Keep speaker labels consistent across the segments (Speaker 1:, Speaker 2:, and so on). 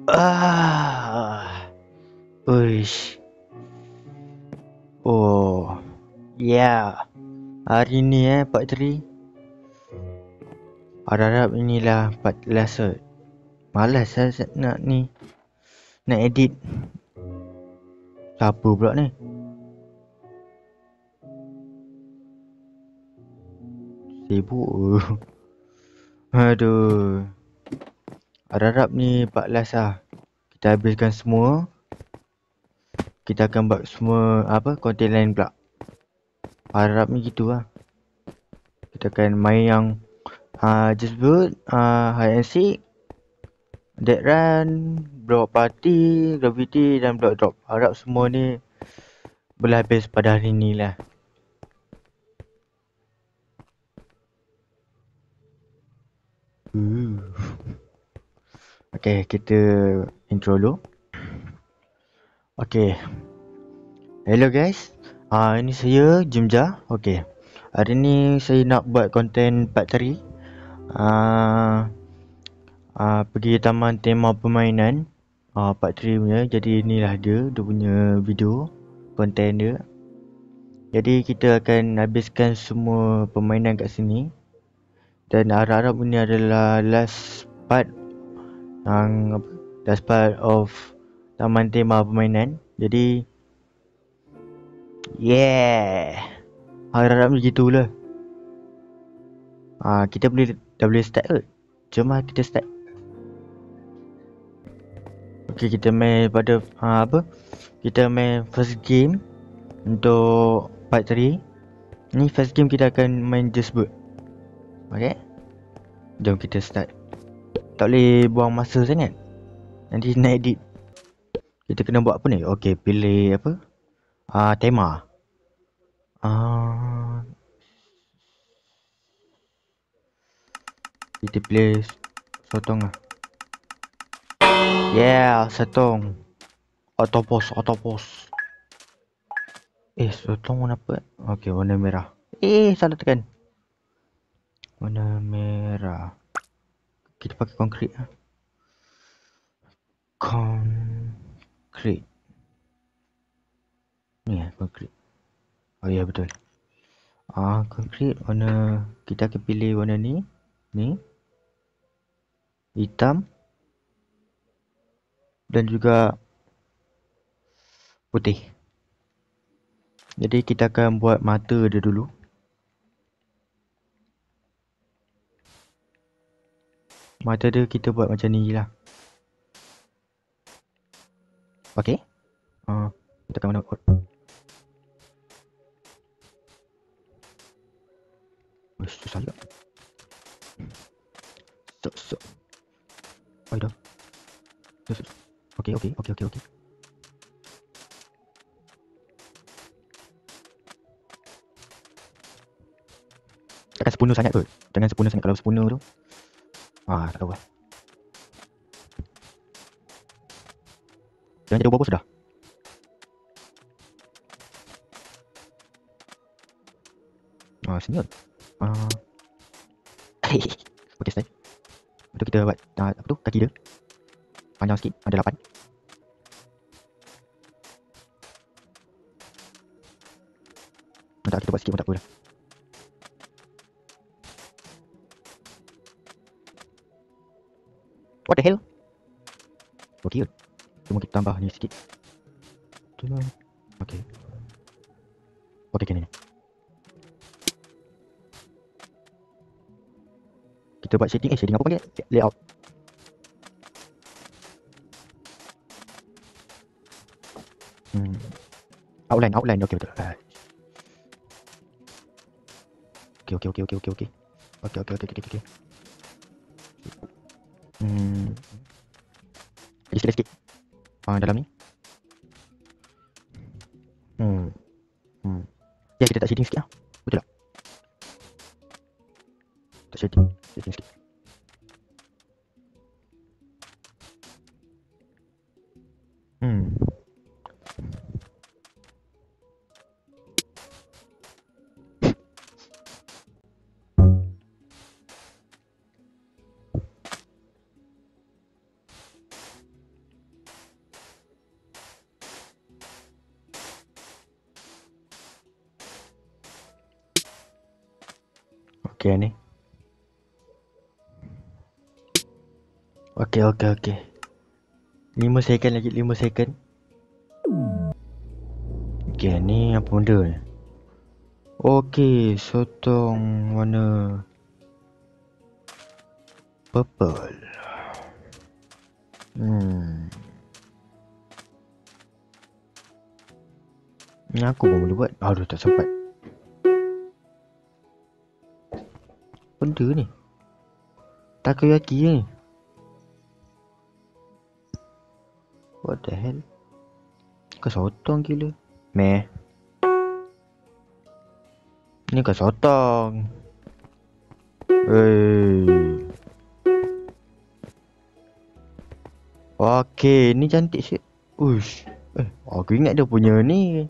Speaker 1: Ah, Uish. Oh, yeah. Hari ni Pak Tri. Harap-harap inilah part last. Malas saya nak ni. Nak edit. Siapa pula ni? Sibuk. Aduh. Harap-harap ni part last lah. Kita habiskan semua. Kita akan buat semua konten lain pula. Harap ni gitu lah. Kita akan main yang Just Boot, Hide and Seek, Dead Run, Block Party, Gravity dan Block Drop. Harap semua ni boleh habis pada hari ni lah. Okay, kita intro dulu. Okay. Hello guys. Ini saya Jumja. Okay. Hari ni saya nak buat konten part 3. Pergi taman tema permainan. Part 3 punya. Jadi inilah dia punya video konten dia. Jadi kita akan habiskan semua permainan kat sini. Dan harap-harap ini adalah last part last part of taman tema permainan. Jadi harap-harap begitulah. Kita dah boleh start ke? Jom lah kita start. Okay, kita main pada kita main first game untuk part 3. Ni first game kita akan main Just Boot. Okay, jom kita start. Tak boleh buang masa sangat. Nanti nak edit. Kita kena buat apa ni? Okay, pilih tema. Kita pilih sotong lah. Sotong. Autopos. Sotong warna apa? Okay, warna merah. Salah tekan. Warna merah. Kita pakai konkrit lah. Konkrit. Ni konkrit. Oh ya, betul. Konkrit warna, kita akan pilih warna ni. Hitam. Dan juga putih. Jadi kita akan buat mata dia dulu. Mata dia kita buat macam ni lah. Okay. Kita akan mana kot. Susah juga. Dah. Okay. Takkan sempurna sangat kot. Jangan sempurna sangat. Kalau sempurna tu tak tahu lah. Jangan jadi ubah-ubah sudah. Senyum. Okay, start. Lepas tu kita buat kaki dia panjang sikit, ada 8. Tak, kita buat sikit pun tak apa lah. What the hell? Okay, cuma kita tambah ni sikit. Okay. Okay, ni. Kita buat setting apa panggil? Layout. Outline. Okay, betul. Okay. Sikit. Dalam ni. Ya, kita tak setting sikit lah. Betul tak? Tak setting sikit. Okay ni. Okay. 5 second lagi, 5 second. Okay, ni apa benda ni? Okay, sotong warna purple. Ni aku pun boleh buat. Aduh, tak sempat. Benda ni takoyaki ni. What the hell? Kau sotong gila. Meh. Ni kau sotong. Hey. Okay, ni cantik sikit. Uish. Aku ingat dia punya ni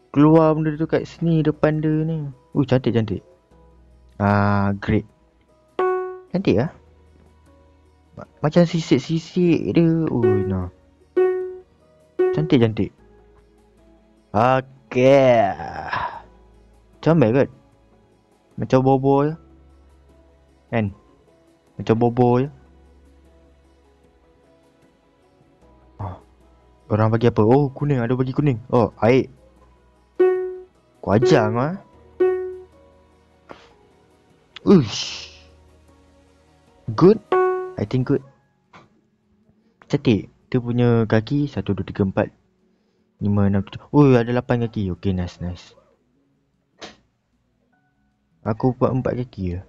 Speaker 1: keluar benda tu kat sini depan dia ni. Cantik. Great. Cantik lah. Macam sisik-sisik dia. Nah. Cantik. Okay. Comel kot. Macam bobo je. Kan? Macam bobo je. Orang bagi apa? Oh, kuning. Ada bagi kuning. Oh, air. Kau ajar kau lah. Uish. Good. I think good. Cantik. Dia punya kaki 1, 2, 3, 4 5, 6, 7. Oh, ada 8 kaki. Okay, nice. Aku buat 4 kaki je.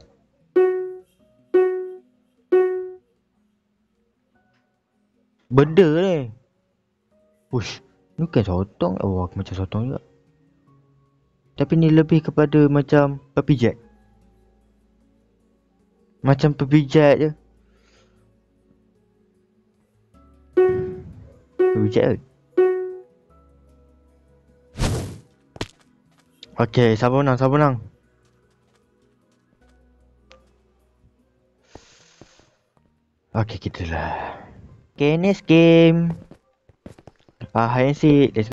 Speaker 1: Benda ni. Uish. Ni kan sotong. Oh, aku macam sotong juga. Tapi ni lebih kepada macam pepijat. Macam pepijat je. Pepijat ke? Okay, siapa menang? Okay, kita lah. Okay, next game. Hide and seek. Let's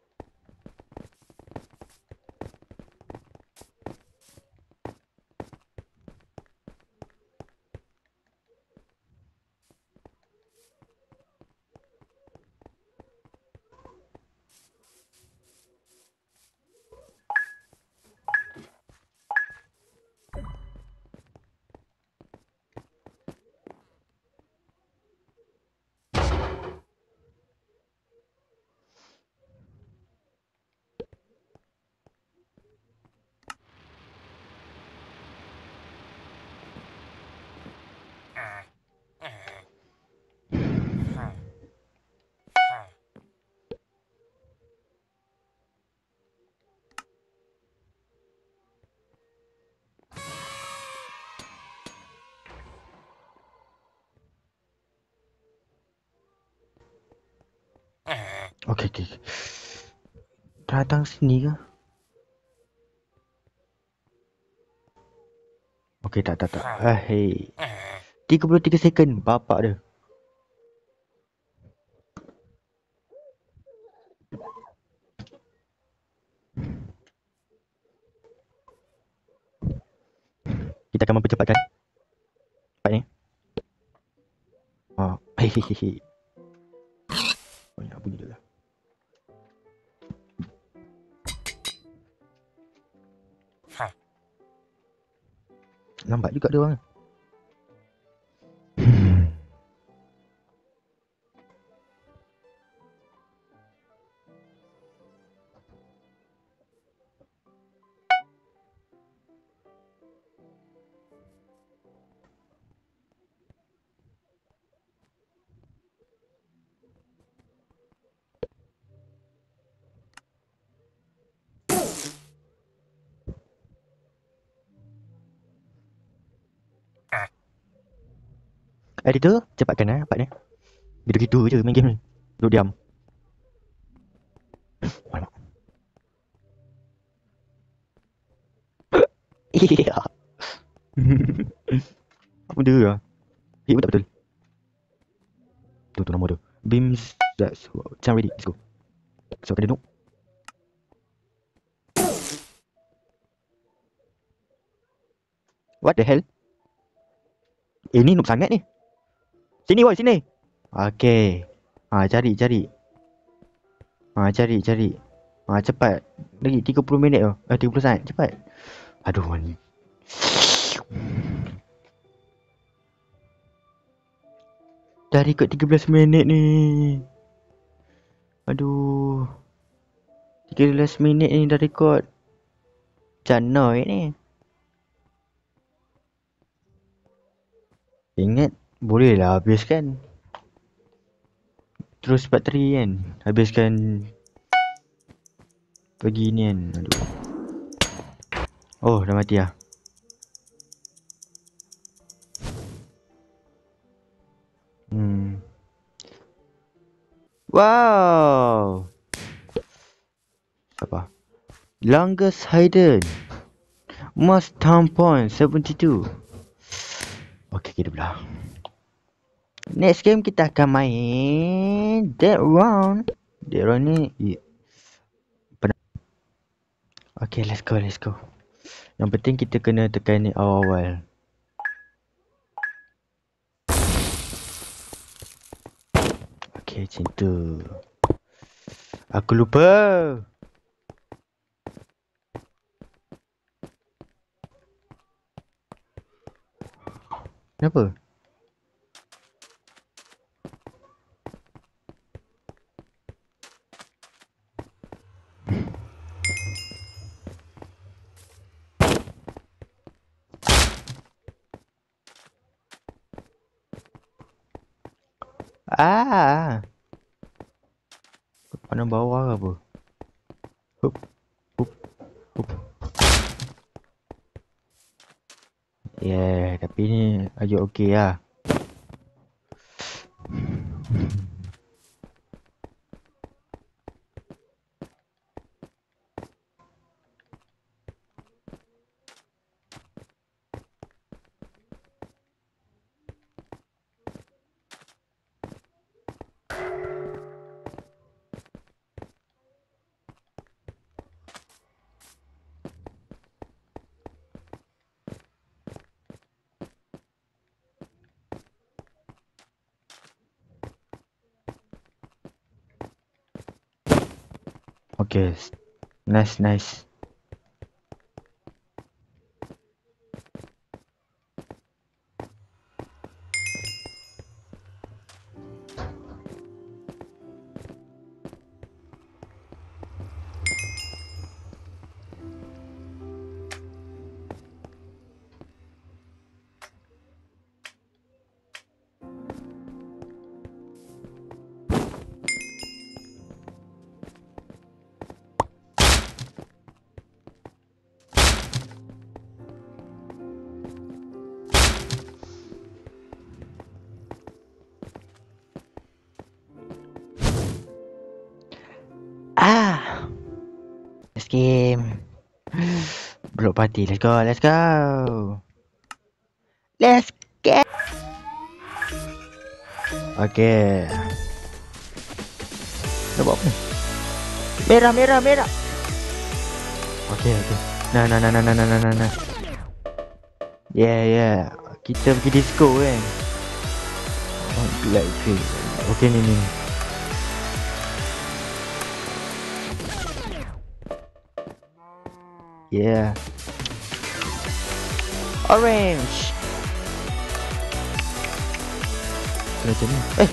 Speaker 1: Okay. Datang sini ke? Okay, tak. Hey. 33 second. Bapak dia. Kita akan mempercepatkan part ni. Hehehe. Banyak bunyi dia lah. Lambat juga dia orang. Editor, cepatkan part ni. Gitu-gitu je main game ni. Duduk diam. Alamak. Iya. Apa benda lah. Hit pun tak betul. Tu nombor tu. Beams. That's time ready. Let's go. So kena duduk. What the hell? Ni noob sangat ni. Sini boy, sini. Okay. Cari. Cari. Cepat. Lagi 30 minit tu. 30 saat. Cepat. Aduh ni. Dah record 13 minit ni. Aduh. 13 minit ni dah record. Canoi ni. Ingat boleh lah habiskan. Terus bateri kan. Habiskan pergi ni kan. Aduh. Oh dah mati lah. Wow. Apa? Longest hidden. Most town point 72. Okay, kita belah. Next game kita akan main Dead Round. Dead Round ni okay, let's go. Yang penting kita kena tekan ni awal-awal. Okay, macam tu. Aku lupa. Kenapa? Pandang bawah ke apa? Hup. Yeah, tapi ni aja okey lah. Okay, nice. Next game. Block party. Let's go. Let's get. Okay. Dah buat apa ni? Merah. Okay. Nah. Yeah. Kita pergi disco kan. Like okay ni. Yeah. Orange. Macam ni.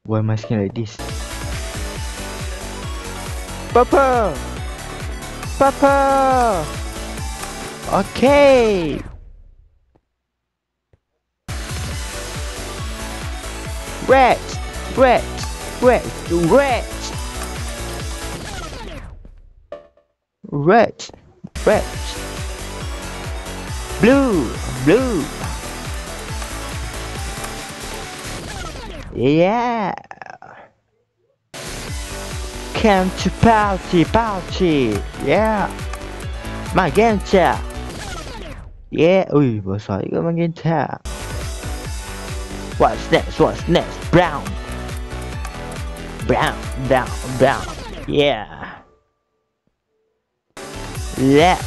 Speaker 1: Why am I skin like this? Purple. Okay. Red. Blue. Yeah. Come to party. Yeah. Magenta. Yeah. Ui, besar juga magenta. What's next? Brown. Yeah.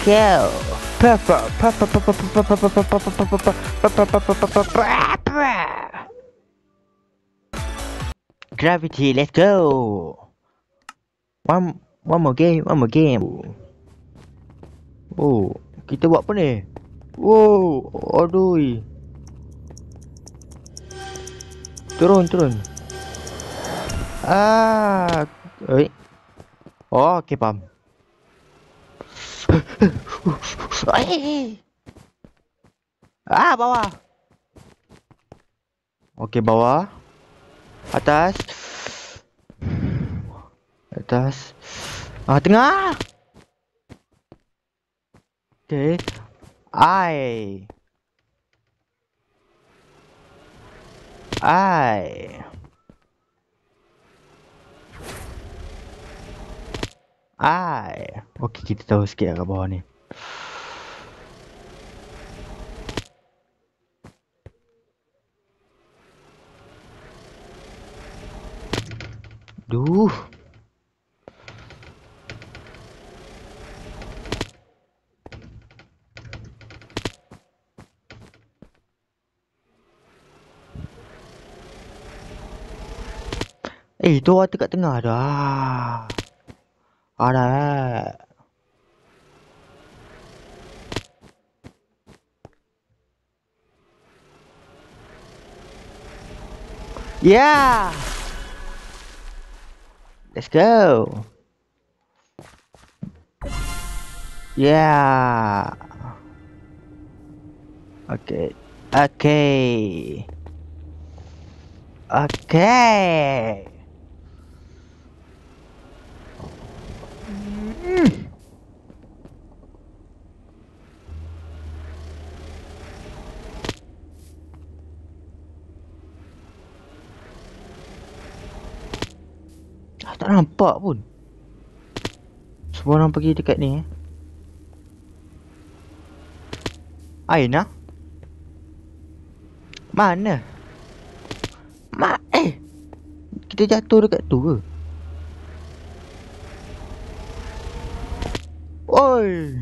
Speaker 1: Go. Gravity, let's go. One more game, one more game. Oh, kita buat apa ni? Wow, aduh. Turun. Ah, oi. Oh, okay, faham. Bawah. Okay, bawah. Atas. Tengah. Okay. I. Okay, kita tahu sikit kat bawah ni. Duh. Tu water kat tengah dah. Ada. Yeah. Let's go. Yeah. Okay. Tak nampak pun. Semua orang pergi dekat ni. Aina? Mana? Kita jatuh dekat tu ke? Oi.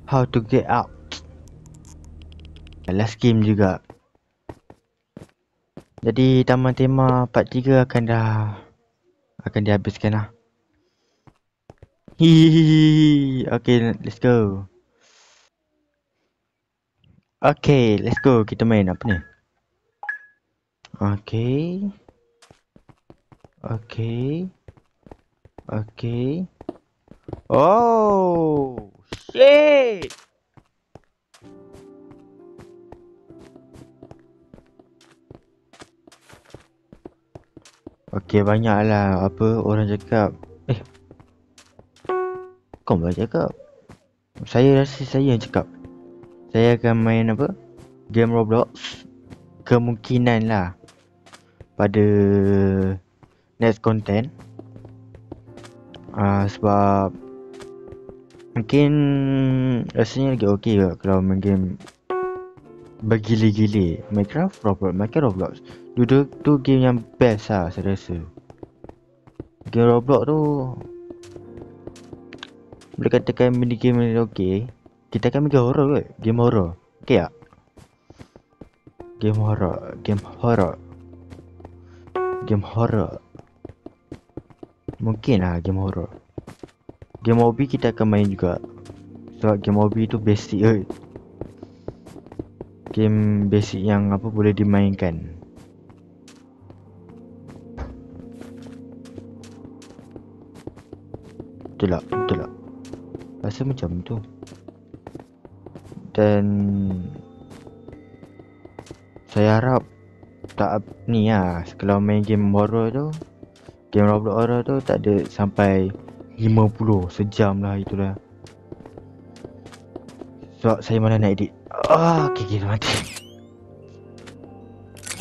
Speaker 1: How to get out? Last game juga. Jadi taman tema part 3 akan dihabiskan lah. Hihihi. Okay, let's go. Okay, let's go. Kita main apa ni? Okay. Oh, shit. Okay, banyaklah apa orang cakap. Kau boleh cakap. Saya rasa saya yang cakap. Saya akan main apa? Game Roblox. Kemungkinan lah pada next content. Sebab mungkin rasanya lagi okey ke kalau main game bergili-gili. Minecraft Roblox. Dua tu game yang best lah saya rasa. Game Roblox tu boleh katakan mini game yang okey. Kita akan main game horror ke? Game horror. Okey tak? Game horror. Mungkin lah game horror. Game hobby kita akan main juga. Sebab game hobby tu basic game basic yang apa boleh dimainkan. Betul tak? Rasa macam tu. Dan saya harap tak ni lah. Kalau main game horror tu, game Roblox horror tu tak ada sampai 50 sejam lah itulah. Sebab saya mana nak edit. Okay, kita mati.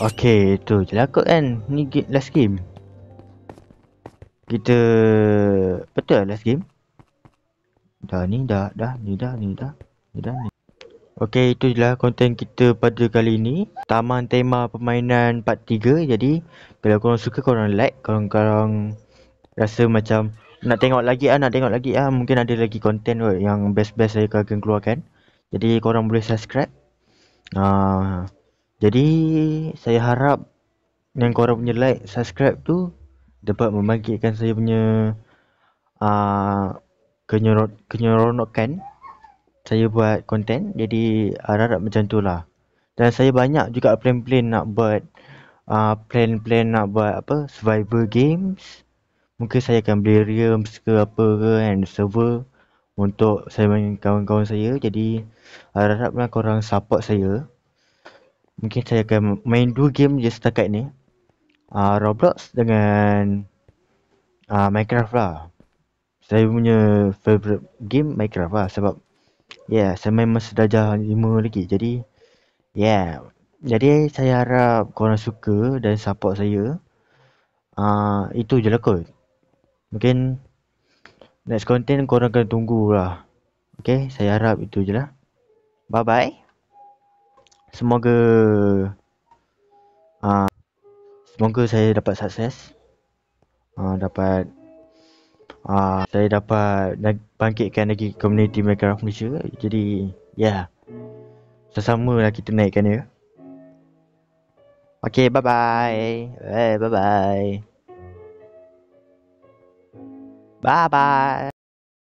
Speaker 1: Okay, tu je lah kot kan. Ni last game. Kita betul lah last game. Dah ni. Okey, itu itulah konten kita pada kali ini. Taman tema permainan part 3. Jadi kalau korang suka, korang like. Korang rasa macam nak tengok lagi mungkin ada lagi konten kot yang best-best saya akan keluarkan. Jadi korang boleh subscribe. Jadi saya harap yang korang punya like, subscribe tu dapat membangkitkan saya punya kenyeronokan saya buat konten. Jadi harap macam tu lah. Dan saya banyak juga plan-plan nak buat plan-plan nak buat survival games. Mungkin saya akan beli realms ke apa ke and server untuk saya main kawan-kawan saya. Jadi haraplah korang support saya. Mungkin saya akan main 2 game je setakat ni. Roblox dengan Minecraft lah. Saya punya favourite game Minecraft lah sebab saya main masa darjah 5 lagi. Jadi jadi saya harap korang suka dan support saya. Itu je lah kot. Mungkin next content korang akan tunggu lah. Okay, saya harap itu je lah. Bye bye. Semoga saya dapat sukses. Dapat saya dapat bangkitkan lagi komuniti Minecraft Malaysia. Jadi sesama lah kita naikkan dia. Okay, bye bye. Bye bye. Bye bye.